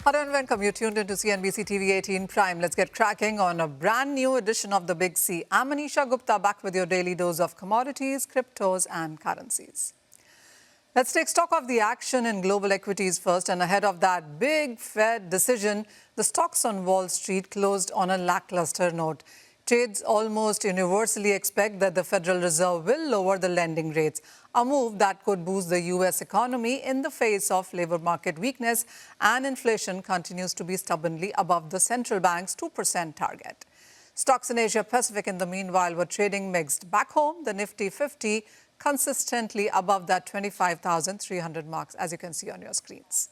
Hello and welcome. You're tuned into CNBC TV18 Prime. Let's get cracking on a brand new edition of The Big C. I'm Manisha Gupta, back with your daily dose of commodities, cryptos and currencies. Let's take stock of the action in global equities first. And ahead of that big Fed decision, the stocks on Wall Street closed on a lackluster note. Trades almost universally expect that the Federal Reserve will lower the lending rates, a move that could boost the U.S. economy in the face of labor market weakness, and inflation continues to be stubbornly above the central bank's 2% target. Stocks in Asia Pacific, in the meanwhile, were trading mixed. Back home, the Nifty 50 consistently above that 25,300 marks, as you can see on your screens.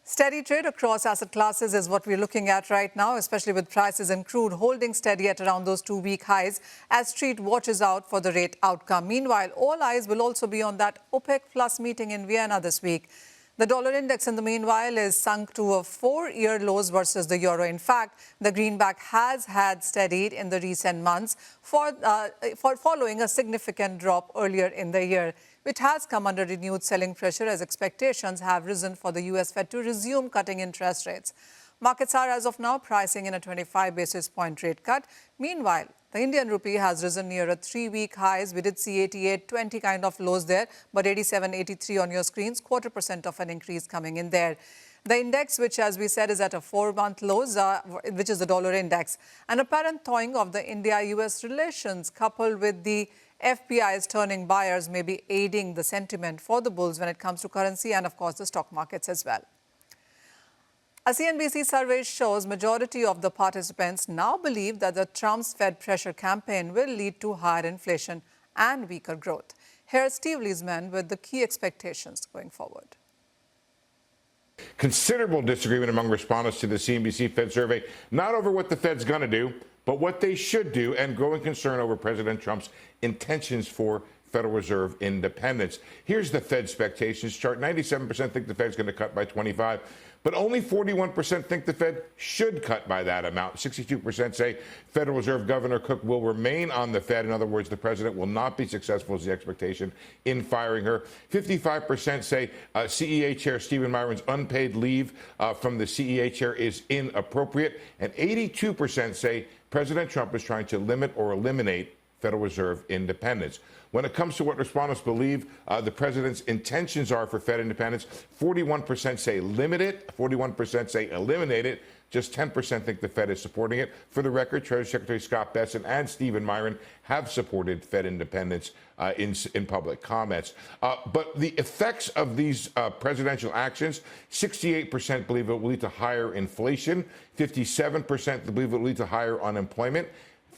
Steady trade across asset classes is what we're looking at right now, especially with prices in crude holding steady at around those 2-week highs as Street watches out for the rate outcome. Meanwhile, all eyes will also be on that OPEC Plus meeting in Vienna this week. The dollar index, in the meanwhile, is sunk to a 4-year lows versus the euro. In fact, the greenback has had steadied in the recent months for following a significant drop earlier in the year, which has come under renewed selling pressure as expectations have risen for the U.S. Fed to resume cutting interest rates. Markets are, as of now, pricing in a 25 basis point rate cut. Meanwhile, the Indian rupee has risen near a 3-week highs. We did see 88.20 kind of lows there, but 87.83 on your screens, 0.25% of an increase coming in there. The index, which, as we said, is at a 4-month lows, which is the dollar index. An apparent thawing of the India-U.S. relations, coupled with the FPI's turning buyers, may be aiding the sentiment for the bulls when it comes to currency and, of course, the stock markets as well. A CNBC survey shows majority of the participants now believe that the Trump's Fed pressure campaign will lead to higher inflation and weaker growth. Here's Steve Leisman with the key expectations going forward. Considerable disagreement among respondents to the CNBC Fed survey, not over what the Fed's going to do, but what they should do, and growing concern over President Trump's intentions for Federal Reserve independence. Here's the Fed expectations chart. 97% think the Fed's going to cut by 25, but only 41% think the Fed should cut by that amount. 62% say Federal Reserve Governor Cook will remain on the Fed. In other words, the president will not be successful, is the expectation, in firing her. 55% say CEA Chair Stephen Miron's unpaid leave from the CEA chair is inappropriate. And 82% say President Trump is trying to limit or eliminate Federal Reserve independence. When it comes to what respondents believe the president's intentions are for Fed independence, 41% say limit it, 41% say eliminate it, just 10% think the Fed is supporting it. For the record, Treasury Secretary Scott Bessent and Stephen Miron have supported Fed independence in public comments. But the effects of these presidential actions, 68% believe it will lead to higher inflation, 57% believe it will lead to higher unemployment,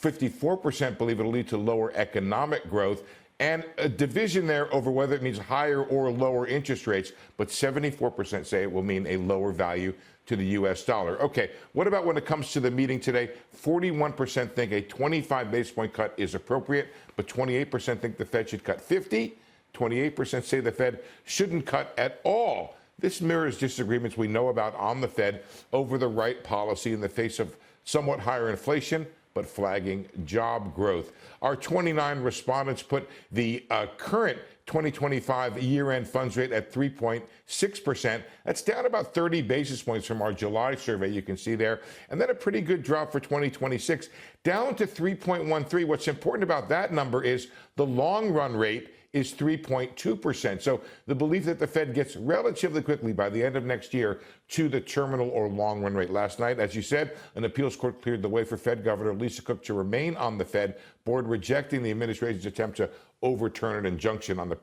54% believe it will lead to lower economic growth, and a division there over whether it means higher or lower interest rates, but 74% say it will mean a lower value to the U.S. dollar. Okay, what about when it comes to the meeting today? 41% think a 25 basis point cut is appropriate, but 28% think the Fed should cut 50. 28% say the Fed shouldn't cut at all. This mirrors disagreements we know about on the Fed over the right policy in the face of somewhat higher inflation, but flagging job growth. Our 29 respondents put the current 2025 year-end funds rate at 3.6%. That's down about 30 basis points from our July survey, you can see there. And then a pretty good drop for 2026, down to 3.13. What's important about that number is the long-run rate is 3.2%. So the belief that the Fed gets relatively quickly by the end of next year to the terminal or long run rate. Last night, as you said, an appeals court cleared the way for Fed Governor Lisa Cook to remain on the Fed board, rejecting the administration's attempt to overturn an injunction on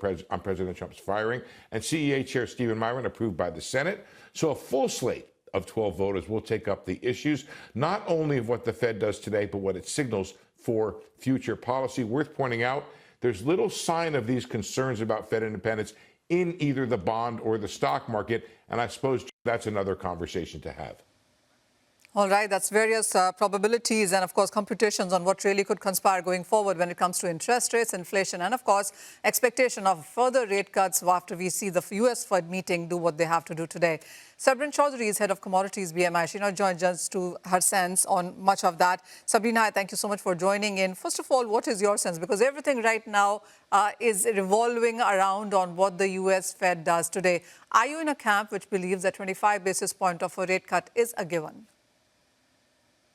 President Trump's firing. And CEA Chair Stephen Miron approved by the Senate. So a full slate of 12 voters will take up the issues, not only of what the Fed does today, but what it signals for future policy. Worth pointing out, there's little sign of these concerns about Fed independence in either the bond or the stock market, and I suppose that's another conversation to have. All right, that's various probabilities and, of course, computations on what really could conspire going forward when it comes to interest rates, inflation, and, of course, expectation of further rate cuts after we see the US Fed meeting do what they have to do today. Sabrin Chowdhury is head of Commodities BMI. She now joins us to her sense on much of that. Sabrina, hi, thank you so much for joining in. First of all, what is your sense? Because everything right now is revolving around on what the US Fed does today. Are you in a camp which believes that 25 basis point of a rate cut is a given?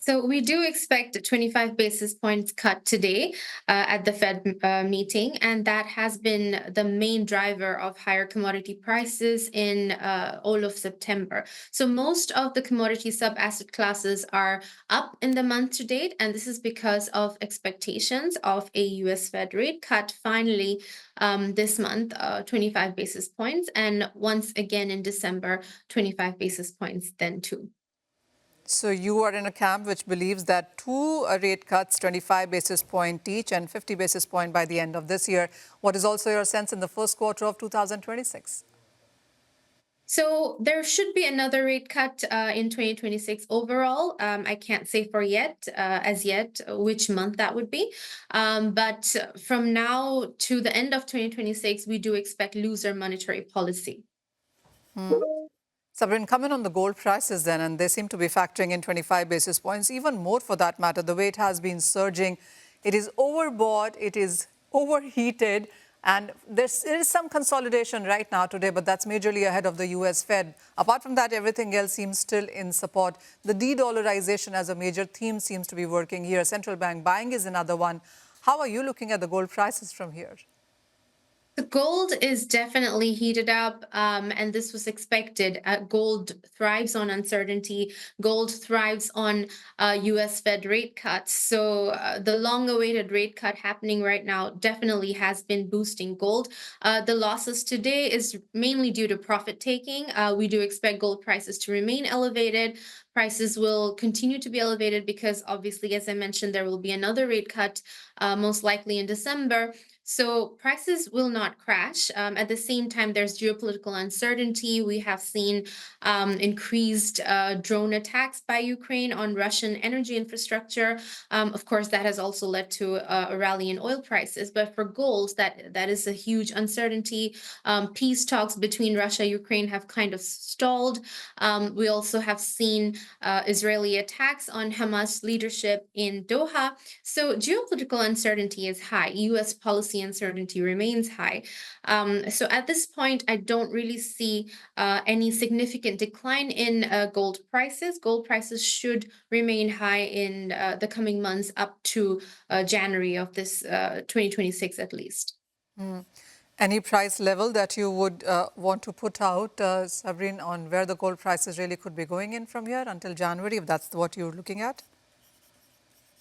So we do expect a 25 basis points cut today at the Fed meeting, and that has been the main driver of higher commodity prices in all of September. So most of the commodity sub-asset classes are up in the month to date, and this is because of expectations of a US Fed rate cut finally this month, 25 basis points, and once again in December, 25 basis points then too. So you are in a camp which believes that two rate cuts, 25 basis point each and 50 basis point by the end of this year. What is also your sense in the first quarter of 2026? So there should be another rate cut in 2026 overall. I can't say for as yet, which month that would be. But from now to the end of 2026, we do expect looser monetary policy. Sabrin, comment on the gold prices then, and they seem to be factoring in 25 basis points, even more for that matter. The way it has been surging, it is overbought, it is overheated, and there is some consolidation right now today, but that's majorly ahead of the US Fed. Apart from that, everything else seems still in support. The de-dollarization as a major theme seems to be working here. Central bank buying is another one. How are you looking at the gold prices from here? The gold is definitely heated up, and this was expected. Gold thrives on uncertainty. Gold thrives on US Fed rate cuts. So the long-awaited rate cut happening right now definitely has been boosting gold. The losses today is mainly due to profit taking. We do expect gold prices to remain elevated. Prices will continue to be elevated because obviously, as I mentioned, there will be another rate cut, most likely in December. So prices will not crash. At the same time, there's geopolitical uncertainty. We have seen increased drone attacks by Ukraine on Russian energy infrastructure. Of course, that has also led to a rally in oil prices. But for gold, that is a huge uncertainty. Peace talks between Russia and Ukraine have kind of stalled. We also have seen Israeli attacks on Hamas leadership in Doha. So geopolitical uncertainty is high. U.S. policy uncertainty remains high. So at this point, I don't really see any significant decline in gold prices. Gold prices should remain high in the coming months up to January of this 2026 at least. Any price level that you would want to put out, Sabrin, on where the gold prices really could be going in from here until January, if that's what you're looking at?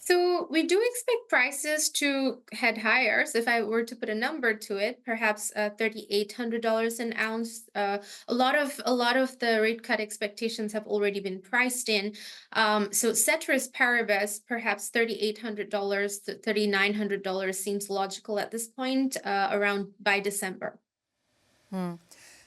So we do expect prices to head higher. So if I were to put a number to it, perhaps $3,800 an ounce. A lot of the rate cut expectations have already been priced in. So ceteris paribus, perhaps $3,800 to $3,900 seems logical at this point, around by December.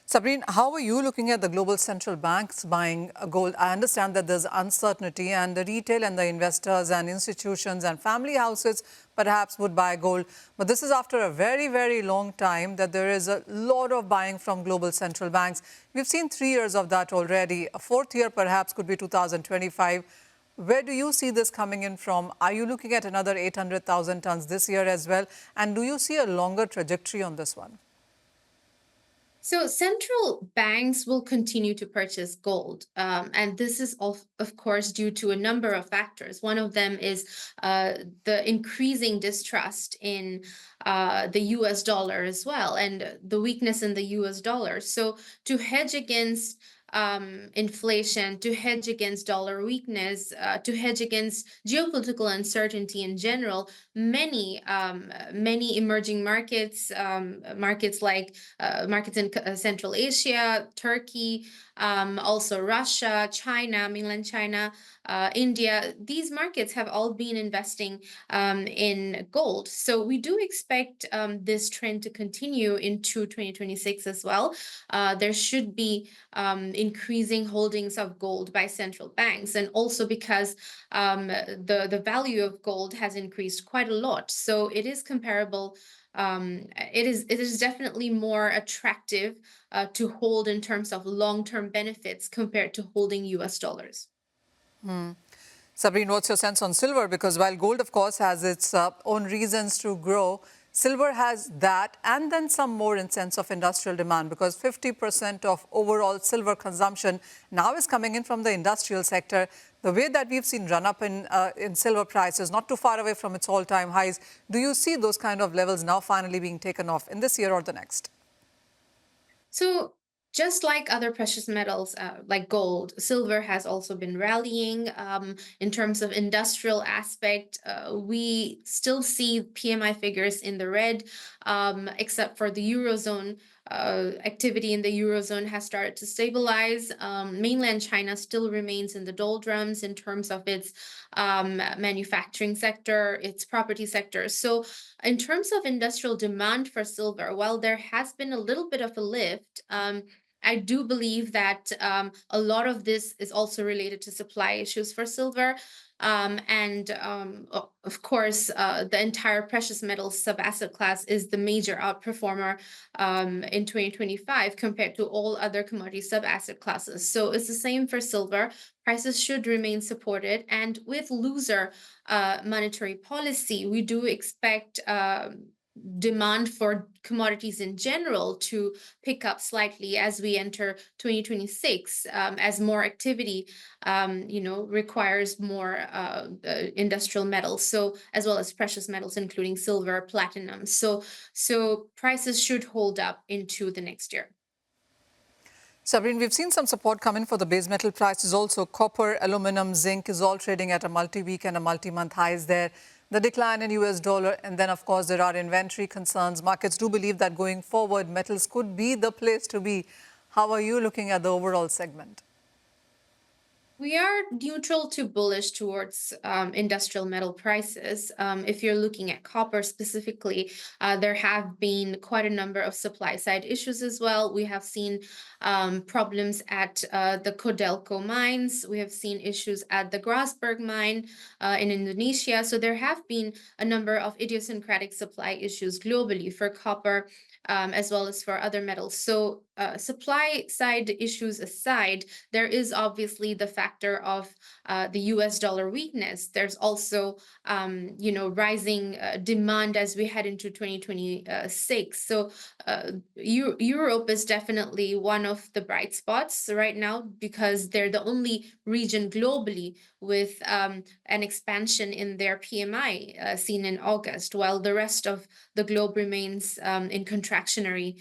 Sabrin, how are you looking at the global central banks buying gold? I understand that there's uncertainty and the retail and the investors and institutions and family houses perhaps would buy gold. But this is after a very, very long time that there is a lot of buying from global central banks. We've seen 3 years of that already. A fourth year perhaps could be 2025. Where do you see this coming in from? Are you looking at another 800,000 tons this year as well? And do you see a longer trajectory on this one? So central banks will continue to purchase gold. And this is, of course, due to a number of factors. One of them is the increasing distrust in the US dollar as well, and the weakness in the US dollar. So to hedge against inflation, to hedge against dollar weakness, to hedge against geopolitical uncertainty in general, many emerging markets, markets like markets in Central Asia, Turkey, also Russia, China, mainland China, India, these markets have all been investing in gold. So we do expect this trend to continue into 2026 as well. There should be increasing holdings of gold by central banks, and also because the value of gold has increased quite a lot. So it is comparable. It is definitely more attractive to hold in terms of long-term benefits compared to holding US dollars. Sabrin, what's your sense on silver? Because while gold, of course, has its own reasons to grow, silver has that and then some more in sense of industrial demand, because 50% of overall silver consumption now is coming in from the industrial sector. The way that we've seen run up in silver prices, not too far away from its all-time highs, do you see those kind of levels now finally being taken off in this year or the next? So just like other precious metals, like gold, silver has also been rallying. In terms of industrial aspect, we still see PMI figures in the red, except for the Eurozone. Activity in the Eurozone has started to stabilize. Mainland China still remains in the doldrums in terms of its manufacturing sector, its property sector. So in terms of industrial demand for silver, while there has been a little bit of a lift, I do believe that a lot of this is also related to supply issues for silver. Of course, the entire precious metals sub-asset class is the major outperformer in 2025 compared to all other commodity sub-asset classes. So it's the same for silver. Prices should remain supported. And with looser monetary policy, we do expect demand for commodities in general to pick up slightly as we enter 2026, as more activity, requires more industrial metals, so as well as precious metals, including silver, platinum. So prices should hold up into the next year. Sabrin, we've seen some support come in for the base metal prices also. Copper, aluminum, zinc is all trading at a multi-week and a multi-month highs there. The decline in US dollar, and then, of course, there are inventory concerns. Markets do believe that going forward, metals could be the place to be. How are you looking at the overall segment? We are neutral to bullish towards industrial metal prices. If you're looking at copper specifically, there have been quite a number of supply side issues as well. We have seen problems at the Codelco mines. We have seen issues at the Grasberg mine in Indonesia. So there have been a number of idiosyncratic supply issues globally for copper, as well as for other metals. So supply side issues aside, there is obviously the factor of the US dollar weakness. There's also, rising demand as we head into 2026. So Europe is definitely one of the bright spots right now because they're the only region globally with an expansion in their PMI seen in August, while the rest of the globe remains in contractionary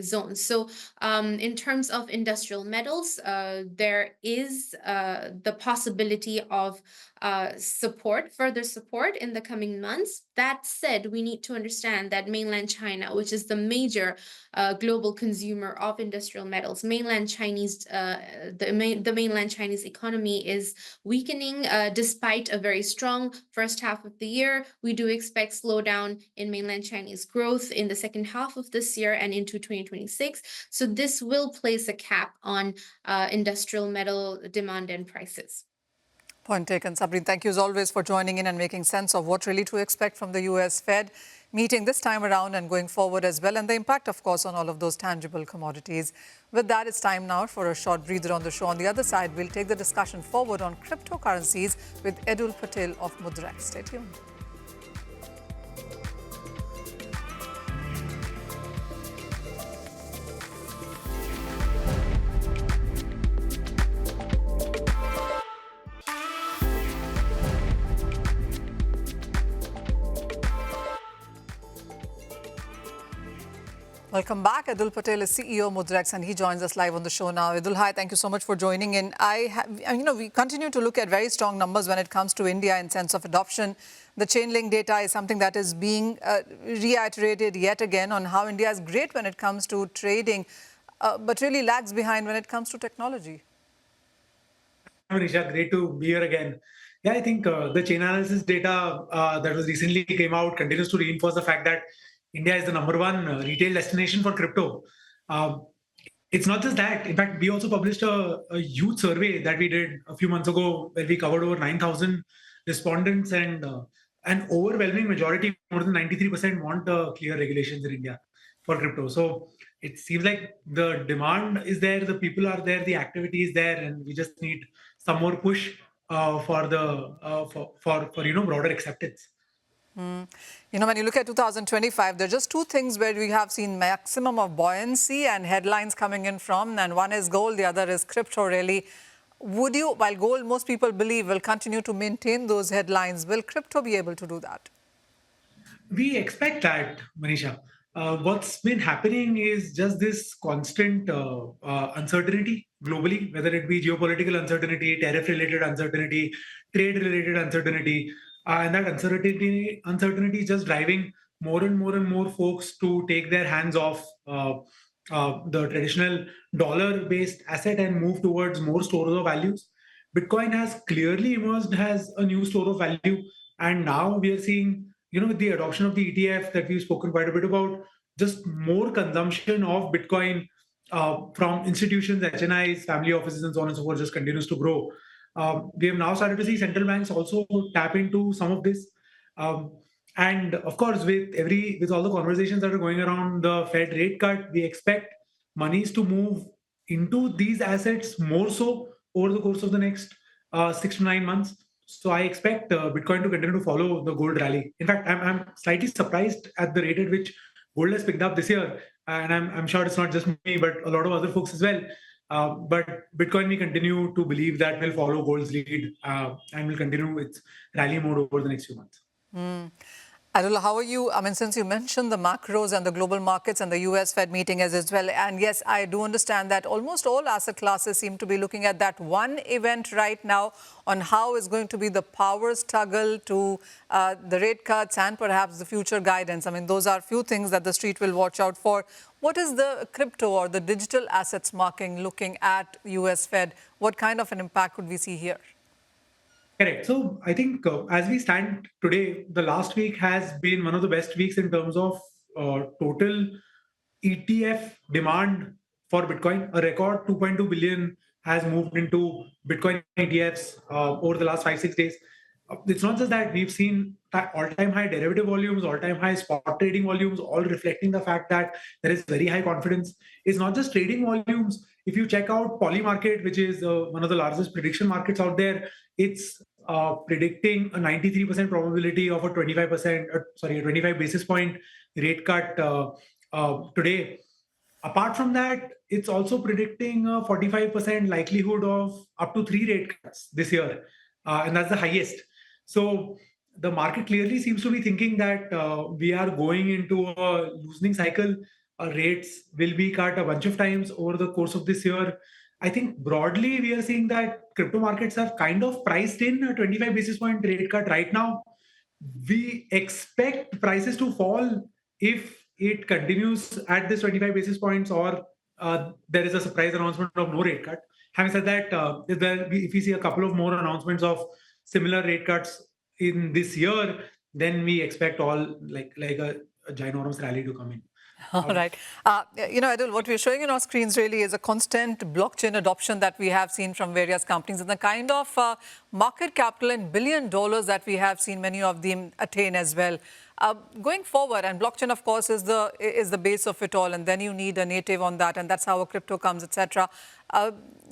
zones. So in terms of industrial metals, there is the possibility of further support in the coming months. That said, we need to understand that mainland China, which is the major global consumer of industrial metals, the mainland Chinese economy is weakening despite a very strong first half of the year. We do expect slowdown in mainland Chinese growth in the second half of this year and into 2026. So this will place a cap on industrial metal demand and prices. Point taken. Sabrin, thank you as always for joining in and making sense of what really to expect from the US Fed meeting this time around and going forward as well, and the impact, of course, on all of those tangible commodities. With that, it's time now for a short breather on the show. On the other side, we'll take the discussion forward on cryptocurrencies with Edul Patel of Mudrex. Stay tuned. Welcome back. Edul Patel is CEO Mudrex, and he joins us live on the show now. Edul, hi. Thank you so much for joining in. We continue to look at very strong numbers when it comes to India in sense of adoption. The Chainlink data is something that is being reiterated yet again on how India is great when it comes to trading, but really lags behind when it comes to technology. Manisha, great to be here again. Yeah, I think the chain analysis data that was recently came out continues to reinforce the fact that India is the #1 retail destination for crypto. It's not just that. In fact, we also published a youth survey that we did a few months ago, where we covered over 9,000 respondents, and an overwhelming majority, more than 93%, want clear regulations in India for crypto. So it seems like the demand is there, the people are there, the activity is there, and we just need some more push for the for broader acceptance. When you look at 2025, there are just two things where we have seen maximum of buoyancy and headlines coming in from, and one is gold, the other is crypto, really. Would you, while gold, most people believe, will continue to maintain those headlines, will crypto be able to do that? We expect that, Manisha. What's been happening is just this constant uncertainty globally, whether it be geopolitical uncertainty, tariff-related uncertainty, trade-related uncertainty, and that uncertainty is just driving more and more folks to take their hands off the traditional dollar-based asset and move towards more stores of values. Bitcoin has clearly emerged as a new store of value, and now we are seeing, with the adoption of the ETF that we've spoken quite a bit about, just more consumption of Bitcoin from institutions, HNIs, family offices, and so on and so forth just continues to grow. We have now started to see central banks also tap into some of this. And of course, with all the conversations that are going around the Fed rate cut, we expect monies to move into these assets more so over the course of the next 6 to 9 months. So I expect Bitcoin to continue to follow the gold rally. In fact, I'm slightly surprised at the rate at which gold has picked up this year, and I'm sure it's not just me, but a lot of other folks as well. But Bitcoin, we continue to believe that will follow gold's lead and will continue its rally mode over the next few months. Edul, how are you? I mean, since you mentioned the macros and the global markets and the US Fed meeting as well, and yes, I do understand that almost all asset classes seem to be looking at that one event right now on how is going to be the power struggle to the rate cuts and perhaps the future guidance. I mean, those are few things that the street will watch out for. What is the crypto or the digital assets marking looking at US Fed? What kind of an impact would we see here? Correct. So I think as we stand today, the last week has been one of the best weeks in terms of total ETF demand for Bitcoin. A record 2.2 billion has moved into Bitcoin ETFs over the last 5-6 days. It's not just that. We've seen all-time high derivative volumes, all-time high spot trading volumes, all reflecting the fact that there is very high confidence. It's not just trading volumes. If you check out Polymarket, which is one of the largest prediction markets out there, it's predicting a 93% probability of a 25 basis point rate cut today. Apart from that, it's also predicting a 45% likelihood of up to 3 rate cuts this year, and that's the highest. So the market clearly seems to be thinking that we are going into a loosening cycle. Rates will be cut a bunch of times over the course of this year. I think broadly we are seeing that crypto markets have kind of priced in a 25 basis point rate cut right now. We expect prices to fall if it continues at this 25 basis points, or there is a surprise announcement of no rate cut. Having said that, if we see a couple of more announcements of similar rate cuts in this year, then we expect all like a ginormous rally to come in. All right. Edul, what we're showing on our screens really is a constant blockchain adoption that we have seen from various companies and the kind of market capital in $1 billion that we have seen many of them attain as well. Going forward, and blockchain, of course, is the base of it all, and then you need a native on that, and that's how a crypto comes, etc.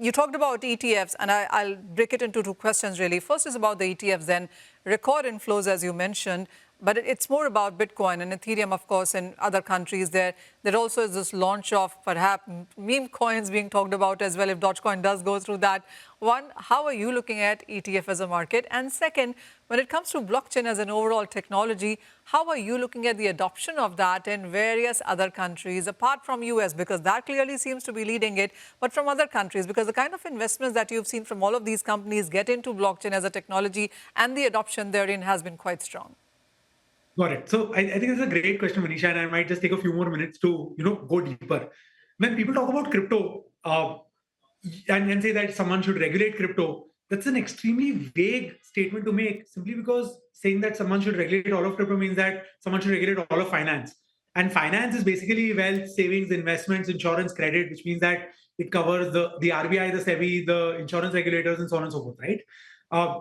You talked about ETFs, and I'll break it into two questions, really. First is about the ETFs, then record inflows, as you mentioned. But it's more about Bitcoin and Ethereum, of course, in other countries. There also is this launch of perhaps meme coins being talked about as well if Dogecoin does go through that. One, how are you looking at ETF as a market? And second, when it comes to blockchain as an overall technology, how are you looking at the adoption of that in various other countries, apart from US, because that clearly seems to be leading it, but from other countries, because the kind of investments that you've seen from all of these companies get into blockchain as a technology and the adoption therein has been quite strong. Got it. So I think it's a great question, Manisha, and I might just take a few more minutes to go deeper. When people talk about crypto and say that someone should regulate crypto, that's an extremely vague statement to make, simply because saying that someone should regulate all of crypto means that someone should regulate all of finance. And finance is basically wealth, savings, investments, insurance, credit, which means that it covers the RBI, the SEBI, the insurance regulators, and so on and so forth, right? Uh,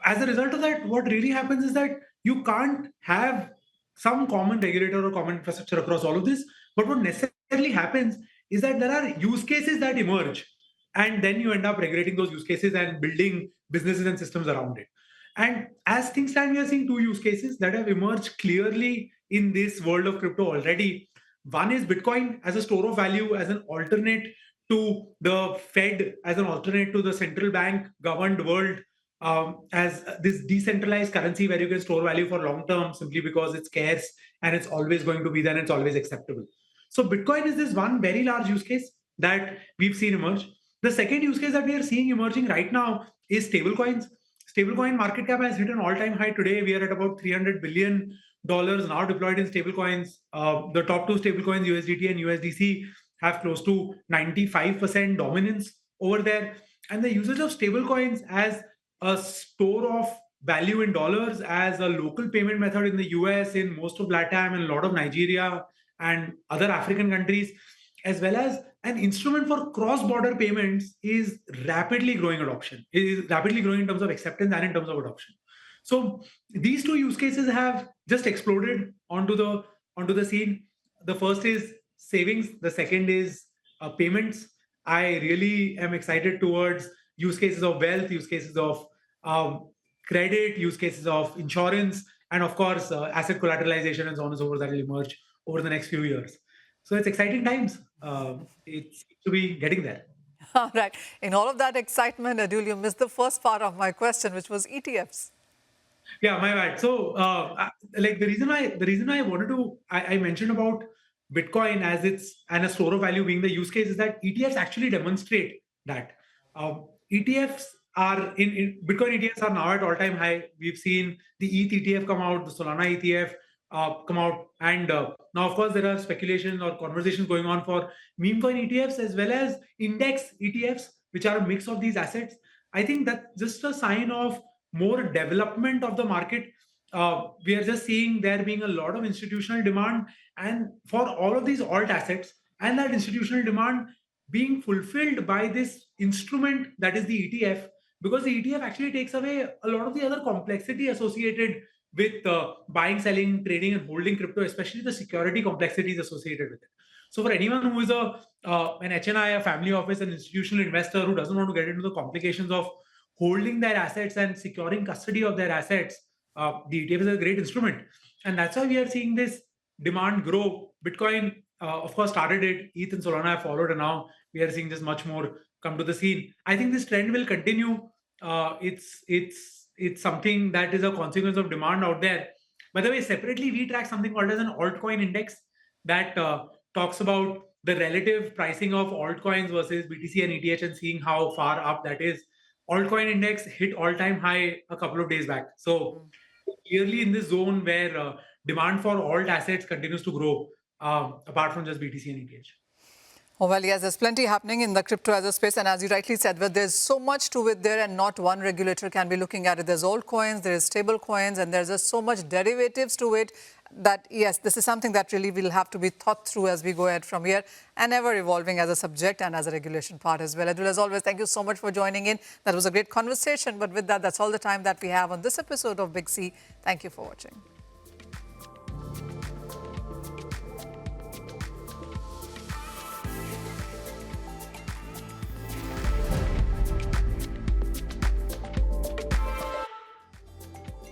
as a result of that, what really happens is that you can't have some common regulator or common infrastructure across all of this. But what necessarily happens is that there are use cases that emerge, and then you end up regulating those use cases and building businesses and systems around it. And as things stand, we are seeing two use cases that have emerged clearly in this world of crypto already. One is Bitcoin as a store of value, as an alternate to the Fed, as an alternate to the central bank governed world, as this decentralized currency where you can store value for long term simply because it's scarce and it's always going to be there and it's always acceptable. So Bitcoin is this one very large use case that we've seen emerge. The second use case that we are seeing emerging right now is stablecoins. Stablecoin market cap has hit an all-time high today. We are at about $300 billion now deployed in stablecoins. The top two stablecoins, USDT and USDC, have close to 95% dominance over there. And the usage of stablecoins as a store of value in dollars, as a local payment method in the US, in most of LATAM and a lot of Nigeria and other African countries, as well as an instrument for cross-border payments, is rapidly growing adoption. It is rapidly growing in terms of acceptance and in terms of adoption. So these two use cases have just exploded onto the scene. The first is savings. The second is payments. I really am excited towards use cases of wealth, use cases of credit, use cases of insurance, and of course, asset collateralization and so on and so forth that will emerge over the next few years. So it's exciting times. It seems to be getting there. All right. In all of that excitement, Edul, you missed the first part of my question, which was ETFs. Yeah, my bad. So, like the reason I wanted to, I mentioned about Bitcoin as its and a store of value being the use case is that ETFs actually demonstrate that. ETFs are in Bitcoin ETFs are now at all-time high. We've seen the ETH ETF come out, the Solana ETF come out, and now of course there are speculation or conversations going on for meme coin ETFs as well as index ETFs, which are a mix of these assets. I think that's just a sign of more development of the market. We are just seeing there being a lot of institutional demand, and for all of these alt assets, and that institutional demand being fulfilled by this instrument that is the ETF, because the ETF actually takes away a lot of the other complexity associated with buying, selling, trading, and holding crypto, especially the security complexities associated with it. So for anyone who is an HNI, a family office, an institutional investor who doesn't want to get into the complications of holding their assets and securing custody of their assets, the ETF is a great instrument. And that's why we are seeing this demand grow. Bitcoin, of course, started it. ETH and Solana have followed, and now we are seeing this much more come to the scene. I think this trend will continue. It's something that is a consequence of demand out there. By the way, separately, we track something called as an altcoin index that talks about the relative pricing of altcoins versus BTC and ETH and seeing how far up that is. Altcoin index hit all-time high a couple of days back. So clearly in this zone where demand for alt assets continues to grow, apart from just BTC and ETH. Oh, well, yes, there's plenty happening in the crypto as a space. And as you rightly said, well, there's so much to it there and not one regulator can be looking at it. There's altcoins, there's stable coins, and there's just so much derivatives to it that, yes, this is something that really will have to be thought through as we go ahead from here and ever evolving as a subject and as a regulation part as well. Edul, as always, thank you so much for joining in. That was a great conversation. But with that, that's all the time that we have on this episode of Big C. Thank you for watching.